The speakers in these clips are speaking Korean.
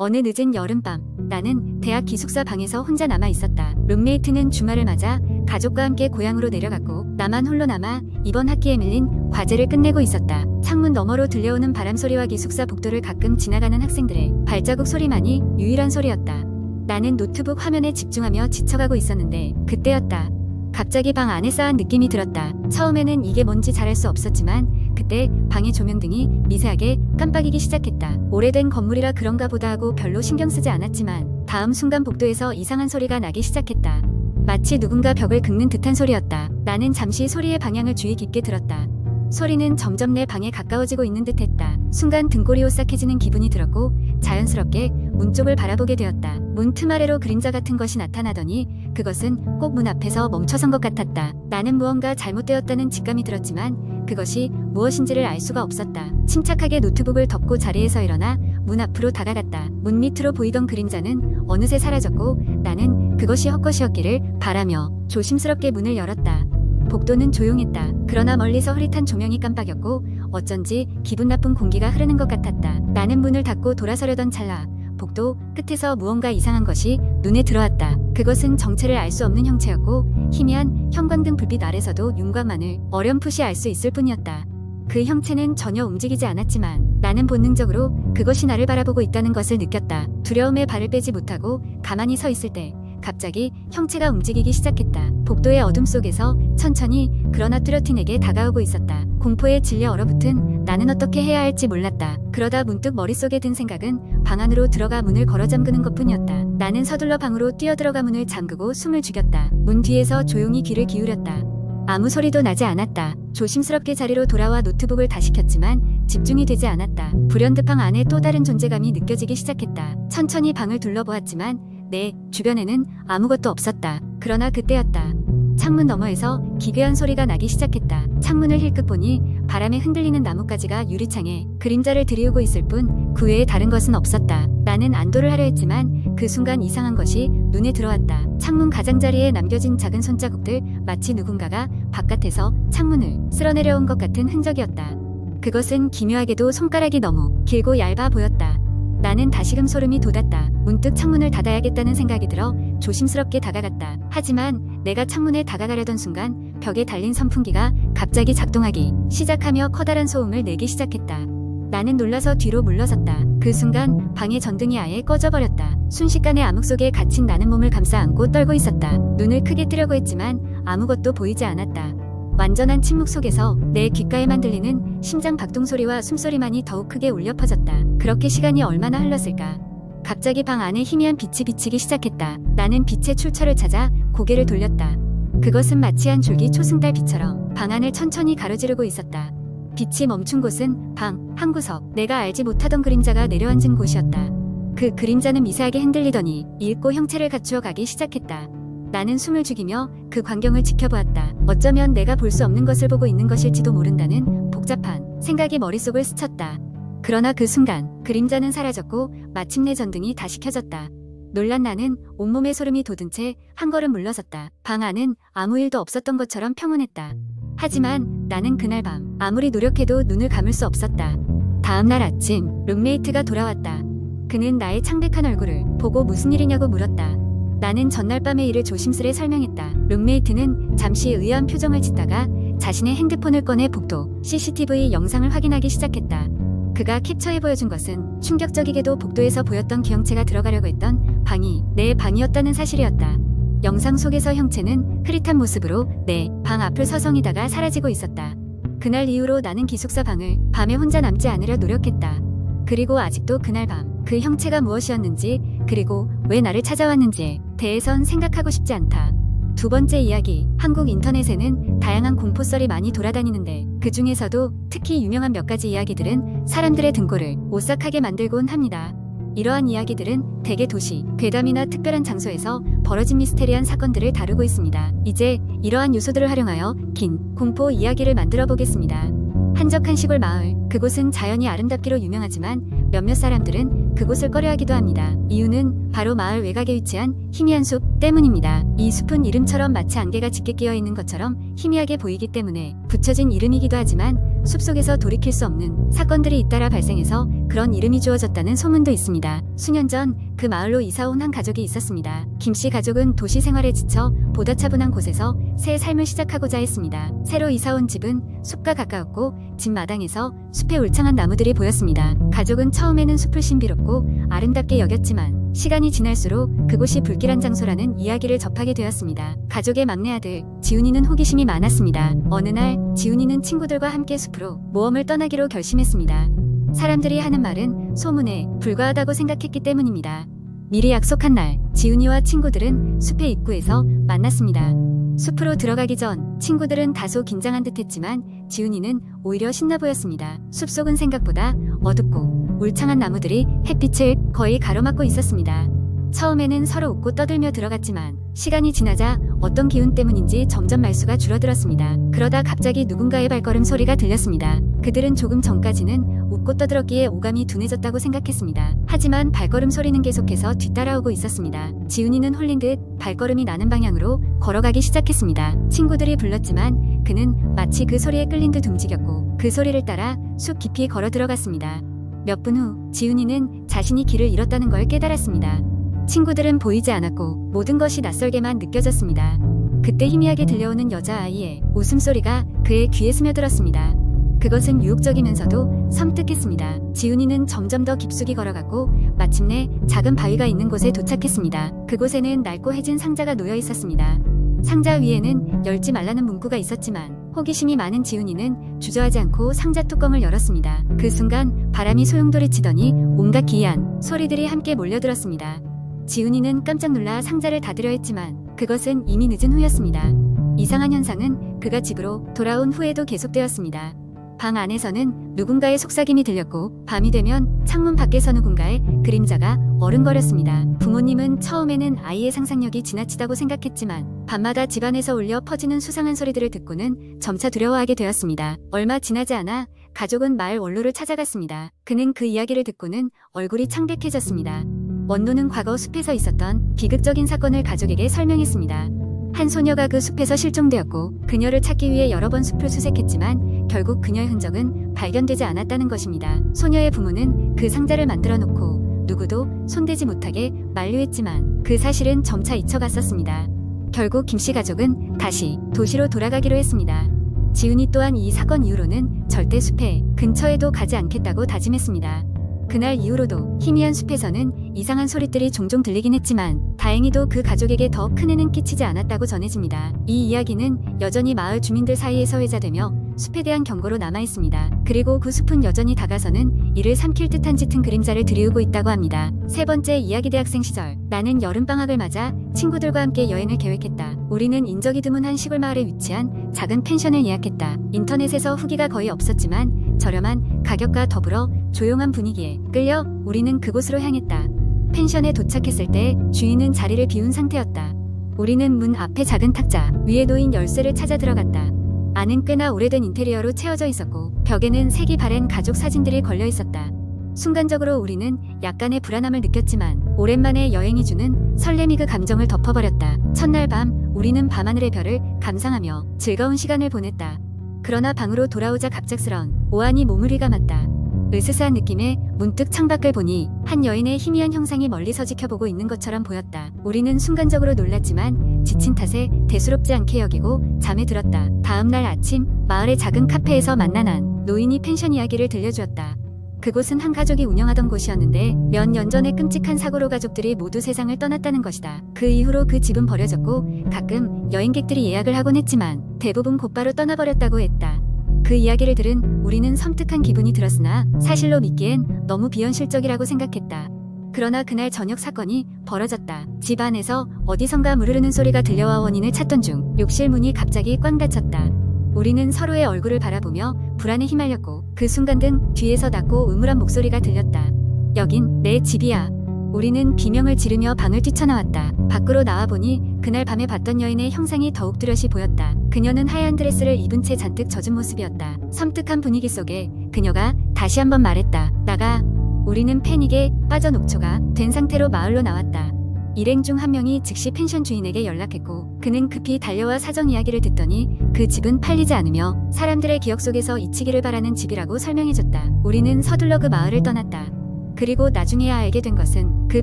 어느 늦은 여름밤, 나는 대학 기숙사 방에서 혼자 남아 있었다. 룸메이트는 주말을 맞아 가족과 함께 고향으로 내려갔고 나만 홀로 남아 이번 학기에 밀린 과제를 끝내고 있었다. 창문 너머로 들려오는 바람 소리와 기숙사 복도를 가끔 지나가는 학생들의 발자국 소리만이 유일한 소리였다. 나는 노트북 화면에 집중하며 지쳐가고 있었는데 그때였다. 갑자기 방 안에 싸한 느낌이 들었다. 처음에는 이게 뭔지 잘 알 수 없었지만 그때 방의 조명등이 미세하게 깜빡이기 시작했다. 오래된 건물이라 그런가 보다 하고 별로 신경 쓰지 않았지만 다음 순간 복도에서 이상한 소리가 나기 시작했다. 마치 누군가 벽을 긁는 듯한 소리였다. 나는 잠시 소리의 방향을 주의 깊게 들었다. 소리는 점점 내 방에 가까워지고 있는 듯했다. 순간 등골이 오싹해지는 기분이 들었고 자연스럽게 문 쪽을 바라보게 되었다. 문 틈 아래로 그림자 같은 것이 나타나더니 그것은 꼭 문 앞에서 멈춰선 것 같았다. 나는 무언가 잘못되었다는 직감이 들었지만 그것이 무엇인지를 알 수가 없었다. 침착하게 노트북을 덮고 자리에서 일어나 문 앞으로 다가갔다. 문 밑으로 보이던 그림자는 어느새 사라졌고 나는 그것이 헛것이었기를 바라며 조심스럽게 문을 열었다. 복도는 조용했다. 그러나 멀리서 흐릿한 조명이 깜빡였고 어쩐지 기분 나쁜 공기가 흐르는 것 같았다. 나는 문을 닫고 돌아서려던 찰나 복도 끝에서 무언가 이상한 것이 눈에 들어왔다. 그것은 정체를 알 수 없는 형체였고 희미한 형광등 불빛 아래서도 윤곽만을 어렴풋이 알 수 있을 뿐이었다. 그 형체는 전혀 움직이지 않았지만 나는 본능적으로 그것이 나를 바라보고 있다는 것을 느꼈다. 두려움에 발을 빼지 못하고 가만히 서 있을 때 갑자기 형체가 움직이기 시작했다. 복도의 어둠 속에서 천천히 그러나 뚜렷이 내게 다가오고 있었다. 공포에 질려 얼어붙은 나는 어떻게 해야 할지 몰랐다. 그러다 문득 머릿속에 든 생각은 방 안으로 들어가 문을 걸어 잠그는 것뿐이었다. 나는 서둘러 방으로 뛰어들어가 문을 잠그고 숨을 죽였다. 문 뒤에서 조용히 귀를 기울였다. 아무 소리도 나지 않았다. 조심스럽게 자리로 돌아와 노트북을 다시 켰지만 집중이 되지 않았다. 불현듯 방 안에 또 다른 존재감이 느껴지기 시작했다. 천천히 방을 둘러보았지만 내 주변에는 아무것도 없었다. 그러나 그때였다. 창문 너머에서 기괴한 소리가 나기 시작했다. 창문을 힐끗 보니 바람에 흔들리는 나뭇가지가 유리창에 그림자를 들이우고 있을 뿐 그 외에 다른 것은 없었다. 나는 안도를 하려 했지만 그 순간 이상한 것이 눈에 들어왔다. 창문 가장자리에 남겨진 작은 손자국들, 마치 누군가가 바깥에서 창문을 쓸어내려온 것 같은 흔적이었다. 그것은 기묘하게도 손가락이 너무 길고 얇아 보였다. 나는 다시금 소름이 돋았다. 문득 창문을 닫아야겠다는 생각이 들어 조심스럽게 다가갔다. 하지만 내가 창문에 다가가려던 순간 벽에 달린 선풍기가 갑자기 작동하기 시작하며 커다란 소음을 내기 시작했다. 나는 놀라서 뒤로 물러섰다. 그 순간 방의 전등이 아예 꺼져버렸다. 순식간에 암흑 속에 갇힌 나는 몸을 감싸 안고 떨고 있었다. 눈을 크게 뜨려고 했지만 아무것도 보이지 않았다. 완전한 침묵 속에서 내 귓가에만 들리는 심장 박동 소리와 숨소리만이 더욱 크게 울려 퍼졌다. 그렇게 시간이 얼마나 흘렀을까? 갑자기 방 안에 희미한 빛이 비치기 시작했다. 나는 빛의 출처를 찾아 고개를 돌렸다. 그것은 마치 한 줄기 초승달 빛처럼 방 안을 천천히 가로지르고 있었다. 빛이 멈춘 곳은 방 한 구석, 내가 알지 못하던 그림자가 내려앉은 곳이었다. 그 그림자는 미세하게 흔들리더니 이윽고 형체를 갖추어 가기 시작했다. 나는 숨을 죽이며 그 광경을 지켜보았다. 어쩌면 내가 볼 수 없는 것을 보고 있는 것일지도 모른다는 복잡한 생각이 머릿속을 스쳤다. 그러나 그 순간 그림자는 사라졌고 마침내 전등이 다시 켜졌다. 놀란 나는 온몸에 소름이 돋은 채 한 걸음 물러섰다. 방 안은 아무 일도 없었던 것처럼 평온했다. 하지만 나는 그날 밤 아무리 노력해도 눈을 감을 수 없었다. 다음날 아침 룸메이트가 돌아왔다. 그는 나의 창백한 얼굴을 보고 무슨 일이냐고 물었다. 나는 전날 밤의 일을 조심스레 설명했다. 룸메이트는 잠시 의아한 표정을 짓다가 자신의 핸드폰을 꺼내 복도 CCTV 영상을 확인하기 시작했다. 그가 캡처해 보여준 것은 충격적이게도 복도에서 보였던 기형체가 들어가려고 했던 방이 내 방이었다는 사실이었다. 영상 속에서 형체는 흐릿한 모습으로 내 방 앞을 서성이다가 사라지고 있었다. 그날 이후로 나는 기숙사 방을 밤에 혼자 남지 않으려 노력했다. 그리고 아직도 그날 밤 그 형체가 무엇이었는지 그리고 왜 나를 찾아왔는지에 대해선 생각하고 싶지 않다. 두 번째 이야기, 한국 인터넷에는 다양한 공포썰이 많이 돌아다니는데 그 중에서도 특히 유명한 몇 가지 이야기들은 사람들의 등골을 오싹하게 만들곤 합니다. 이러한 이야기들은 대개 도시, 괴담이나 특별한 장소에서 벌어진 미스테리한 사건들을 다루고 있습니다. 이제 이러한 요소들을 활용하여 긴 공포 이야기를 만들어 보겠습니다. 한적한 시골 마을, 그곳은 자연이 아름답기로 유명하지만 몇몇 사람들은 그곳을 꺼려하기도 합니다. 이유는 바로 마을 외곽에 위치한 희미한 숲 때문입니다. 이 숲은 이름처럼 마치 안개가 짙게 끼어 있는 것처럼 희미하게 보이기 때문에 붙여진 이름이기도 하지만 숲속에서 돌이킬 수 없는 사건들이 잇따라 발생해서 그런 이름이 주어졌다는 소문도 있습니다. 수년 전 그 마을로 이사온 한 가족이 있었습니다. 김씨 가족은 도시 생활에 지쳐 보다 차분한 곳에서 새 삶을 시작하고자 했습니다. 새로 이사온 집은 숲과 가까웠고 집 마당에서 숲에 울창한 나무들이 보였습니다. 가족은 처음에는 숲을 신비롭고 아름답게 여겼지만 시간이 지날수록 그곳이 불길한 장소라는 이야기를 접하게 되었습니다. 가족의 막내 아들 지훈이는 호기심이 많았습니다. 어느 날 지훈이는 친구들과 함께 숲으로 모험을 떠나기로 결심했습니다. 사람들이 하는 말은 소문에 불과하다고 생각했기 때문입니다. 미리 약속한 날, 지훈이와 친구들은 숲의 입구에서 만났습니다. 숲으로 들어가기 전 친구들은 다소 긴장한 듯 했지만 지훈이는 오히려 신나 보였습니다. 숲속은 생각보다 어둡고 울창한 나무들이 햇빛을 거의 가로막고 있었습니다. 처음에는 서로 웃고 떠들며 들어갔지만 시간이 지나자 어떤 기운 때문인지 점점 말수가 줄어들었습니다. 그러다 갑자기 누군가의 발걸음 소리가 들렸습니다. 그들은 조금 전까지는 웃고 떠들었기에 오감이 둔해졌다고 생각했습니다. 하지만 발걸음 소리는 계속해서 뒤따라오고 있었습니다. 지훈이는 홀린 듯 발걸음이 나는 방향으로 걸어가기 시작했습니다. 친구들이 불렀지만 그는 마치 그 소리에 끌린 듯 움직였고 그 소리를 따라 숲 깊이 걸어 들어갔습니다. 몇 분 후 지훈이는 자신이 길을 잃었다는 걸 깨달았습니다. 친구들은 보이지 않았고 모든 것이 낯설게만 느껴졌습니다. 그때 희미하게 들려오는 여자아이의 웃음소리가 그의 귀에 스며들었습니다. 그것은 유혹적이면서도 섬뜩했습니다. 지훈이는 점점 더 깊숙이 걸어갔고 마침내 작은 바위가 있는 곳에 도착했습니다. 그곳에는 낡고 해진 상자가 놓여 있었습니다. 상자 위에는 열지 말라는 문구가 있었지만 호기심이 많은 지훈이는 주저하지 않고 상자 뚜껑을 열었습니다. 그 순간 바람이 소용돌이치더니 온갖 기이한 소리들이 함께 몰려들었습니다. 지훈이는 깜짝 놀라 상자를 닫으려 했지만 그것은 이미 늦은 후였습니다. 이상한 현상은 그가 집으로 돌아온 후에도 계속되었습니다. 방 안에서는 누군가의 속삭임이 들렸고 밤이 되면 창문 밖에서 누군가의 그림자가 어른거렸습니다. 부모님은 처음에는 아이의 상상력이 지나치다고 생각했지만 밤마다 집안에서 울려 퍼지는 수상한 소리들을 듣고는 점차 두려워하게 되었습니다. 얼마 지나지 않아 가족은 마을 원로를 찾아갔습니다. 그는 그 이야기를 듣고는 얼굴이 창백해졌습니다. 원로는 과거 숲에서 있었던 비극적인 사건을 가족에게 설명했습니다. 한 소녀가 그 숲에서 실종되었고 그녀를 찾기 위해 여러 번 숲을 수색했지만 결국 그녀의 흔적은 발견되지 않았다는 것입니다. 소녀의 부모는 그 상자를 만들어 놓고 누구도 손대지 못하게 만류했지만 그 사실은 점차 잊혀갔었습니다. 결국 김씨 가족은 다시 도시로 돌아가기로 했습니다. 지훈이 또한 이 사건 이후로는 절대 숲에 근처에도 가지 않겠다고 다짐했습니다. 그날 이후로도 희미한 숲에서는 이상한 소리들이 종종 들리긴 했지만 다행히도 그 가족에게 더 큰 해는 끼치지 않았다고 전해집니다. 이 이야기는 여전히 마을 주민들 사이에서 회자되며 숲에 대한 경고로 남아있습니다. 그리고 그 숲은 여전히 다가서는 이를 삼킬 듯한 짙은 그림자를 들이우고 있다고 합니다. 세 번째 이야기. 대학생 시절 나는 여름방학을 맞아 친구들과 함께 여행을 계획했다. 우리는 인적이 드문 한 시골 마을에 위치한 작은 펜션을 예약했다. 인터넷에서 후기가 거의 없었지만 저렴한 가격과 더불어 조용한 분위기에 끌려 우리는 그곳으로 향했다. 펜션에 도착했을 때 주인은 자리를 비운 상태였다. 우리는 문 앞에 작은 탁자 위에 놓인 열쇠를 찾아 들어갔다. 안은 꽤나 오래된 인테리어로 채워져 있었고 벽에는 색이 바랜 가족 사진들이 걸려 있었다. 순간적으로 우리는 약간의 불안함을 느꼈지만 오랜만에 여행이 주는 설렘이 그 감정을 덮어버렸다. 첫날 밤 우리는 밤하늘의 별을 감상하며 즐거운 시간을 보냈다. 그러나 방으로 돌아오자 갑작스런 오한이 몸을 휘감았다. 으스스한 느낌에 문득 창밖을 보니 한 여인의 희미한 형상이 멀리서 지켜보고 있는 것처럼 보였다. 우리는 순간적으로 놀랐지만 지친 탓에 대수롭지 않게 여기고 잠에 들었다. 다음날 아침 마을의 작은 카페에서 만난 한 노인이 펜션 이야기를 들려주었다. 그곳은 한 가족이 운영하던 곳이었는데 몇 년 전에 끔찍한 사고로 가족들이 모두 세상을 떠났다는 것이다. 그 이후로 그 집은 버려졌고 가끔 여행객들이 예약을 하곤 했지만 대부분 곧바로 떠나버렸다고 했다. 그 이야기를 들은 우리는 섬뜩한 기분이 들었으나 사실로 믿기엔 너무 비현실적이라고 생각했다. 그러나 그날 저녁 사건이 벌어졌다. 집 안에서 어디선가 물 흐르는 소리가 들려와 원인을 찾던 중 욕실 문이 갑자기 꽝 닫혔다. 우리는 서로의 얼굴을 바라보며 불안에 휘말렸고 그 순간 등 뒤에서 낮고 음울한 목소리가 들렸다. 여긴 내 집이야. 우리는 비명을 지르며 방을 뛰쳐나왔다. 밖으로 나와보니 그날 밤에 봤던 여인의 형상이 더욱 뚜렷이 보였다. 그녀는 하얀 드레스를 입은 채 잔뜩 젖은 모습이었다. 섬뜩한 분위기 속에 그녀가 다시 한번 말했다. 나가. 우리는 패닉에 빠져 녹초가 된 상태로 마을로 나왔다. 일행 중 한 명이 즉시 펜션 주인에게 연락했고 그는 급히 달려와 사정 이야기를 듣더니 그 집은 팔리지 않으며 사람들의 기억 속에서 잊히기를 바라는 집이라고 설명해줬다. 우리는 서둘러 그 마을을 떠났다. 그리고 나중에야 알게 된 것은 그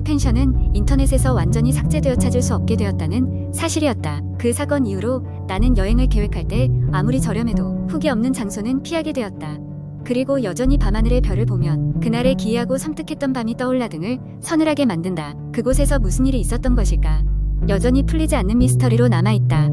펜션은 인터넷에서 완전히 삭제되어 찾을 수 없게 되었다는 사실이었다. 그 사건 이후로 나는 여행을 계획할 때 아무리 저렴해도 후기 없는 장소는 피하게 되었다. 그리고 여전히 밤하늘의 별을 보면 그날의 기이하고 섬뜩했던 밤이 떠올라 등을 서늘하게 만든다. 그곳에서 무슨 일이 있었던 것일까? 여전히 풀리지 않는 미스터리로 남아있다.